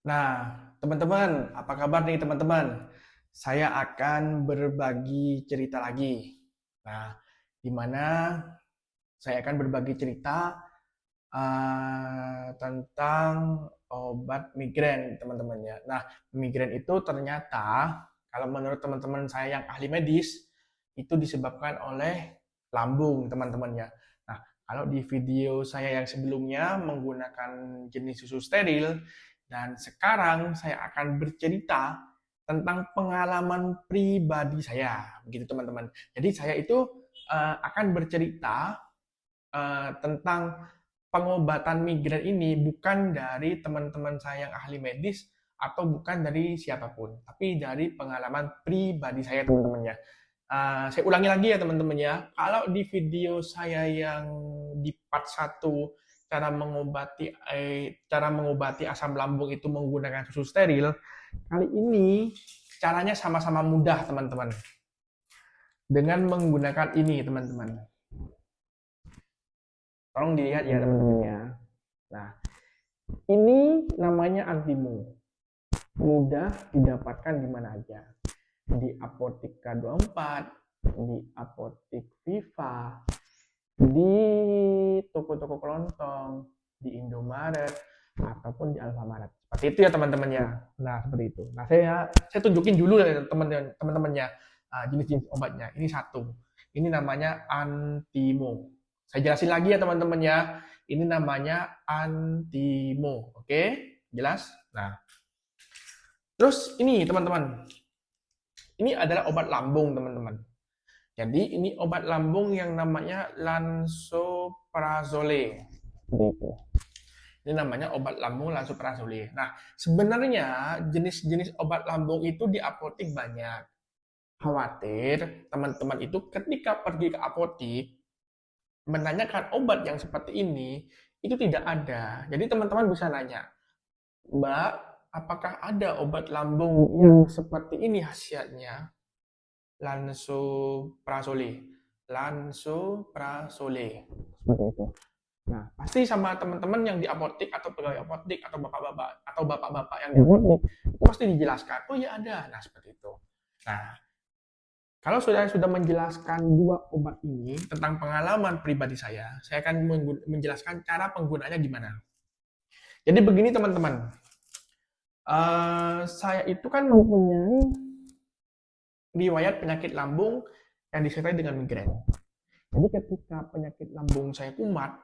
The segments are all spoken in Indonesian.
Nah, teman-teman, apa kabar nih teman-teman? Saya akan berbagi cerita lagi. Nah, di mana saya akan berbagi cerita tentang obat migrain, teman-teman ya. Nah, migrain itu ternyata kalau menurut teman-teman saya yang ahli medis itu disebabkan oleh lambung, teman-teman ya. Nah, kalau di video saya yang sebelumnya menggunakan jenis susu steril dan sekarang saya akan bercerita tentang pengalaman pribadi saya, begitu teman-teman. Jadi saya itu akan bercerita tentang pengobatan migrain ini bukan dari teman-teman saya yang ahli medis atau bukan dari siapapun, tapi dari pengalaman pribadi saya teman-teman ya. Saya ulangi lagi ya teman-teman ya, kalau di video saya yang di part 1 cara mengobati asam lambung itu menggunakan susu steril, kali ini caranya sama-sama mudah teman-teman. Dengan menggunakan ini teman-teman. Tolong dilihat ya teman-teman ya. Nah, ini namanya Antimo. Mudah didapatkan di mana aja. Di apotek K24, di apotek Viva, di toko-toko kelontong, di Indomaret, ataupun di Alfamaret. Seperti itu ya teman-teman ya. Nah, seperti itu. Nah, saya tunjukin dulu ya teman-teman ya, jenis-jenis obatnya. Ini satu. Ini namanya Antimo. Saya jelasin lagi ya teman-teman ya. Ini namanya Antimo. Oke? Jelas? Nah, terus ini teman-teman. Ini adalah obat lambung teman-teman. Jadi ini obat lambung yang namanya lansoprazole. Ini namanya obat lambung lansoprazole. Nah, sebenarnya jenis-jenis obat lambung itu di apotek banyak. Khawatir teman-teman itu ketika pergi ke apotek menanyakan obat yang seperti ini itu tidak ada. Jadi teman-teman bisa nanya, Mbak, apakah ada obat lambung yang seperti ini khasiatnya? Lansoprazole. Lansoprazole. Seperti itu. Nah, pasti sama teman-teman yang di apotek atau pegawai apotek atau bapak-bapak yang di apotek itu pasti dijelaskan. Oh ya ada. Nah, seperti itu. Nah, kalau sudah menjelaskan dua obat ini tentang pengalaman pribadi saya akan menjelaskan cara penggunaannya gimana. Jadi begini teman-teman, saya itu kan mempunyai riwayat penyakit lambung yang disertai dengan migrain. Jadi ketika penyakit lambung saya kumat,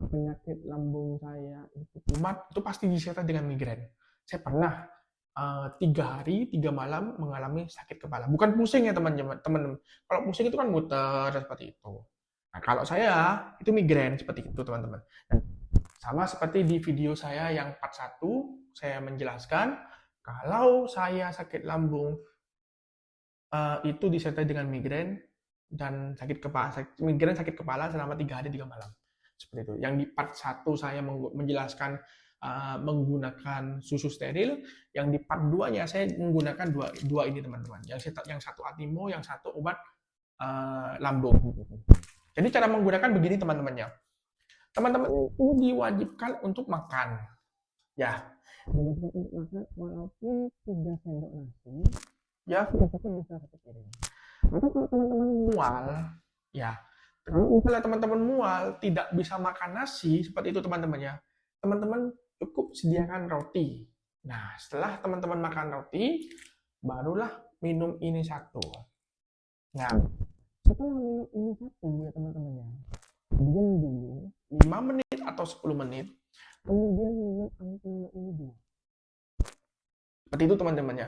penyakit lambung saya itu kumat, itu pasti disertai dengan migrain. Saya pernah 3 hari 3 malam mengalami sakit kepala. Bukan pusing ya teman-teman. Kalau pusing itu kan muter seperti itu. Nah kalau saya itu migrain seperti itu teman-teman. Sama seperti di video saya yang part 1, saya menjelaskan kalau saya sakit lambung itu disertai dengan migrain dan sakit kepala, migrain sakit kepala selama 3 hari 3 malam. Seperti itu. Yang di part 1 saya menjelaskan menggunakan susu steril, yang di part 2-nya saya menggunakan dua ini teman-teman. Yang satu Atimo, yang satu obat lambung. Jadi cara menggunakan begini teman-temannya. Teman-teman itu diwajibkan untuk makan. Ya, diwajibkan untuk makan walaupun 3 sendok nasi, ya sudah bisa 1 piring. Atau kalau teman-teman mual, ya kalau misalnya teman-teman mual tidak bisa makan nasi seperti itu teman-teman ya, teman-teman cukup sediakan roti. Nah, setelah teman-teman makan roti, barulah minum ini satu. Nah, setelah minum ini satu ya teman-teman ya, diam dulu 5 menit atau 10 menit, kemudian minum antimo ini dulu. Seperti itu teman-teman ya.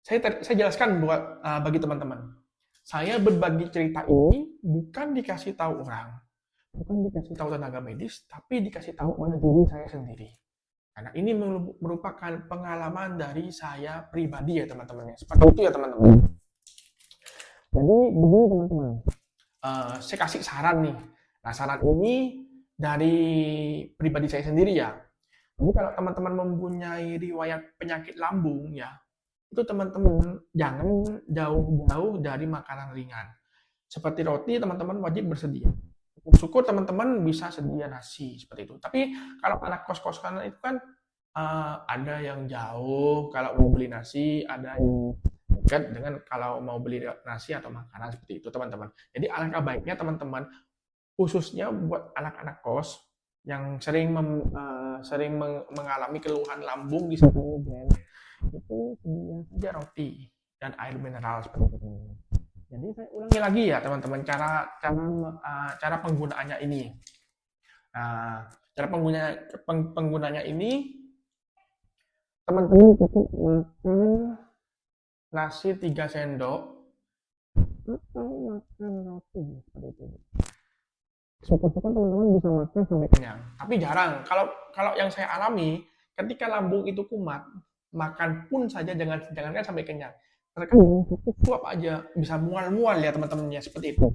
Saya jelaskan buat bagi teman-teman. Saya berbagi cerita ini bukan dikasih tahu orang, bukan dikasih tahu tenaga medis, tapi dikasih tahu oleh diri saya sendiri. Karena ini merupakan pengalaman dari saya pribadi ya teman-teman. Seperti itu ya teman-teman. Jadi begini teman-teman, saya kasih saran nih. Nah saran ini dari pribadi saya sendiri ya. Jadi kalau teman-teman mempunyai riwayat penyakit lambung ya, itu teman-teman jangan jauh-jauh dari makanan ringan. Seperti roti, teman-teman wajib bersedia. Syukur teman-teman bisa sedia nasi seperti itu. Tapi kalau anak kos-kosan itu kan ada yang jauh kalau mau beli nasi, ada yang dekat dengan kalau mau beli nasi atau makanan seperti itu teman-teman. Jadi alangkah baiknya teman-teman, khususnya buat anak-anak kos yang sering mengalami keluhan lambung di saat migrain, itu sedia saja roti dan air mineral seperti itu. Jadi saya ulangi lagi ya teman-teman, cara penggunaannya ini. Nah, cara penggunanya ini, teman-teman cukup makan nasi 3 sendok atau makan roti seperti itu. Syukur-syukur teman-teman bisa makan sampai kenyang. Tapi jarang. Kalau yang saya alami, ketika lambung itu kumat, makan pun saja jangankan sampai kenyang. Terkadang cukup suap aja bisa mual-mual ya teman-temannya seperti itu.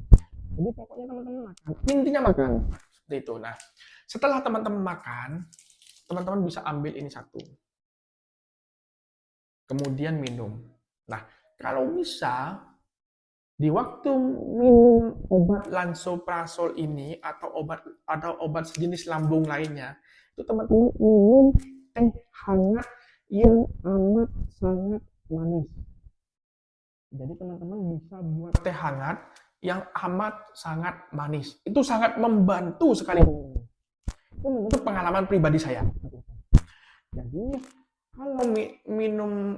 Jadi pokoknya teman-teman makan. Intinya makan seperti itu. Nah, setelah teman-teman makan, teman-teman bisa ambil ini satu. Kemudian minum. Nah, kalau bisa di waktu minum obat lansoprazol ini atau obat sejenis lambung lainnya, itu teman-teman minum teh hangat yang amat sangat manis. Jadi teman-teman bisa buat teh hangat yang amat sangat manis. Itu sangat membantu sekali. Itu menurut pengalaman pribadi saya. Jadi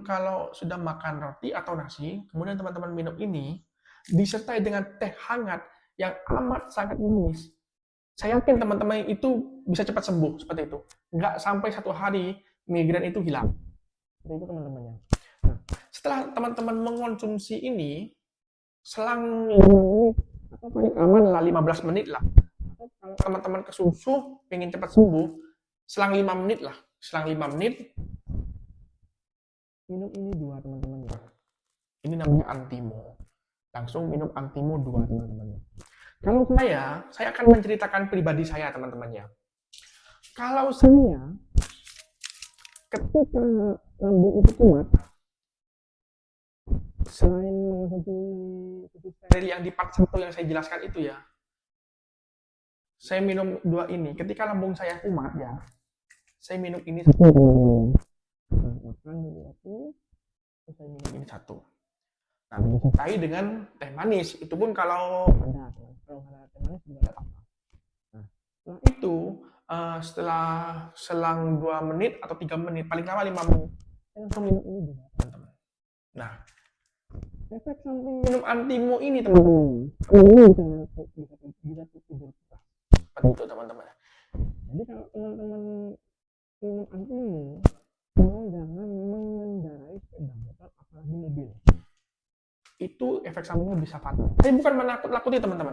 kalau sudah makan roti atau nasi, kemudian teman-teman minum ini disertai dengan teh hangat yang amat sangat manis, saya yakin teman-teman itu bisa cepat sembuh seperti itu. Nggak sampai 1 hari migrain itu hilang. Seperti itu teman-temannya. Nah, setelah teman-teman mengonsumsi ini, selang 5 menit atau paling aman lah 15 menit lah. Atau kalau teman-teman kesusu pengen cepat sembuh, selang 5 menit lah. Selang 5 menit minum ini 2 teman-teman. Ini namanya Antimo. Langsung minum Antimo 2 teman-teman. Kalau saya akan menceritakan pribadi saya teman-temannya. Kalau saya ketika lambung itu kumat, selain mengonsumsi susu steril yang di part 1 yang saya jelaskan itu ya, saya minum 2 ini. Ketika lambung saya kumat ya, saya minum ini 1 teman-teman. Makan dulu terus saya minum ini 1. Nah, disertai dengan teh manis. Itu pun kalau ada teh manis juga tidak apa-apa. Nah, setelah itu setelah selang 2 menit atau 3 menit, paling lama 5 menit, saya langsung minum ini juga teman-teman. Nah, efek samping minum Antimo ini teman-teman, ini bisa tidur pulas. Seperti itu teman-teman. Jadi kalau teman-teman minum Antimo, jangan mengendarai sepeda motor apalagi mobil. Itu efek sampingnya bisa fatal. Saya bukan menakut-nakuti teman-teman.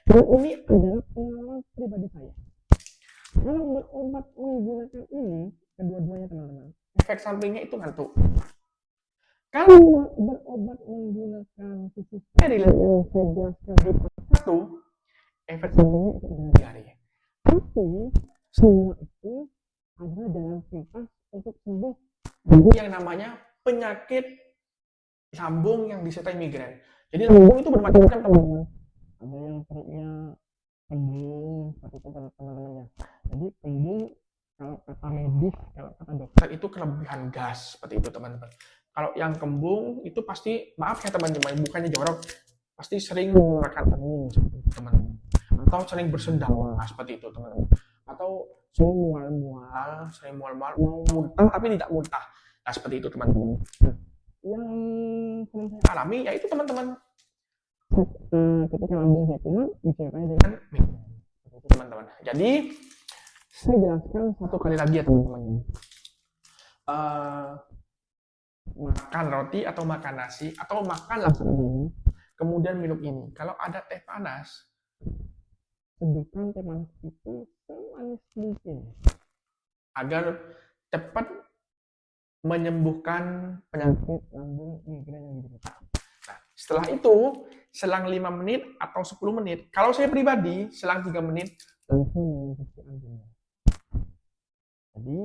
Dan ini adalah pengalaman pribadi saya. Kalau berobat menggunakan ini, kedua-duanya teman-teman, efek sampingnya itu ngantuk. Kalau berobat menggunakan susu steril yang saya jelaskan di part 1, efek sampingnya itu adalah diare. Tapi semua itu adalah jalan pintas untuk sembuh dari yang namanya penyakit lambung yang disertai migrain. Jadi lambung itu bermacam-macam teman-teman. Ada yang perutnya kembung, seperti itu teman-temannya. Jadi kembung kalau kata medis, kalau kata dokter itu kelebihan gas, seperti itu teman-teman. Kalau yang kembung itu pasti, maaf ya teman-teman, bukannya jorok, pasti sering mengeluarkan angin seperti itu teman-teman. Atau sering bersendawa seperti itu teman-teman. Atau sering mual-mual, mau muntah tapi tidak muntah. Nah seperti itu teman-teman. Yang sering saya alami yaitu teman-teman, ketika lambung saya kumat disertai dengan migrain, itu teman-teman. Jadi saya jelaskan 1 kali lagi ya teman-teman. Makan roti atau makan nasi atau makan langsung ini, kemudian minum ini. Kalau ada teh panas, seduhkan teh panas itu semanis mungkin agar cepat menyembuhkan penyakit lambung migrain yang diderita. Nah, setelah itu selang 5 menit atau 10 menit, kalau saya pribadi selang 3 menit langsung mengonsumsi Antimo. Jadi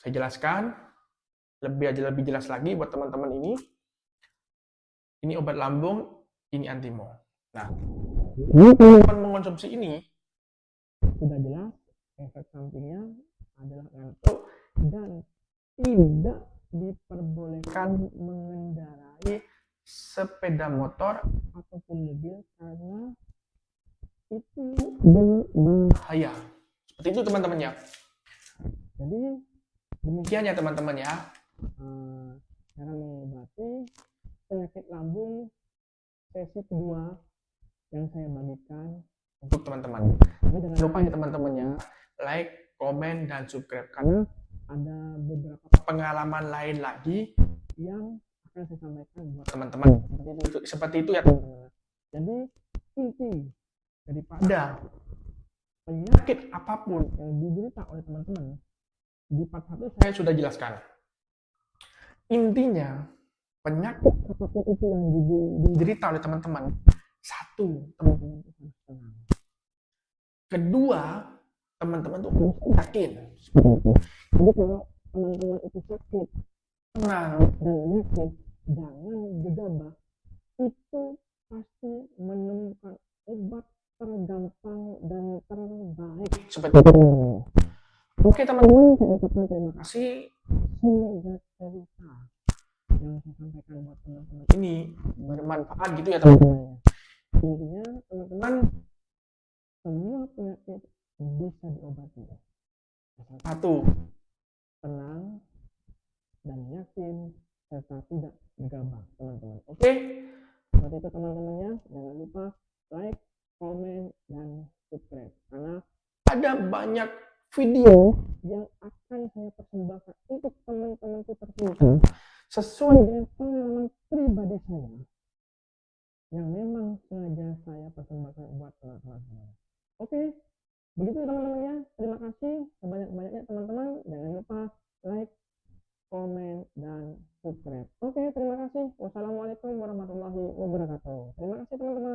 saya jelaskan lebih jelas lagi buat teman-teman ini. Ini obat lambung, ini Antimo. Nah, teman-teman mengonsumsi ini sudah jelas efek sampingnya adalah ngantuk. tidak diperbolehkan mengendarai sepeda motor ataupun mobil karena itu berbahaya. Seperti itu teman-teman ya. Jadi demikian ya teman-teman ya, cara mengobati penyakit lambung sesi kedua yang saya bagikan untuk teman-teman. Jadi jangan lupa ya teman-teman ya, like, komen, dan subscribe karena ada beberapa pengalaman lain lagi yang akan saya sampaikan buat teman-teman. Seperti itu ya teman-teman. Jadi inti daripada penyakit apapun yang diderita oleh teman-teman di part 1 saya sudah jelaskan. Intinya penyakit apapun itu yang diderita oleh teman-teman, satu, teman-teman harus tenang. Kedua, teman-teman tuh harus yakin. Jadi kalau teman-teman itu sakit, tenang dan yakin, jangan gegabah. Itu pasti menemukan obat tergampang dan terbaik seperti itu. Oke teman-teman, saya ucapkan terima kasih. Semoga cerita yang saya sampaikan buat teman-teman ini bermanfaat gitu ya teman-teman. Intinya teman-teman, semua penyakit bisa diobati. Satu, tenang dan yakin serta tidak gegabah teman-teman. Oke, seperti itu teman-temannya. Jangan lupa like, komen, dan subscribe karena ada banyak video yang akan saya persembahkan untuk teman-temanku tercinta sesuai dengan pengalaman pribadi saya yang memang sengaja saya persembahkan buat teman-teman semua. Oke, begitu teman-temannya. Terima kasih sebanyak-banyaknya teman-teman. Jangan lupa like, komen, dan subscribe. Oke, terima kasih. Wassalamualaikum warahmatullahi wabarakatuh. Terima kasih teman-teman.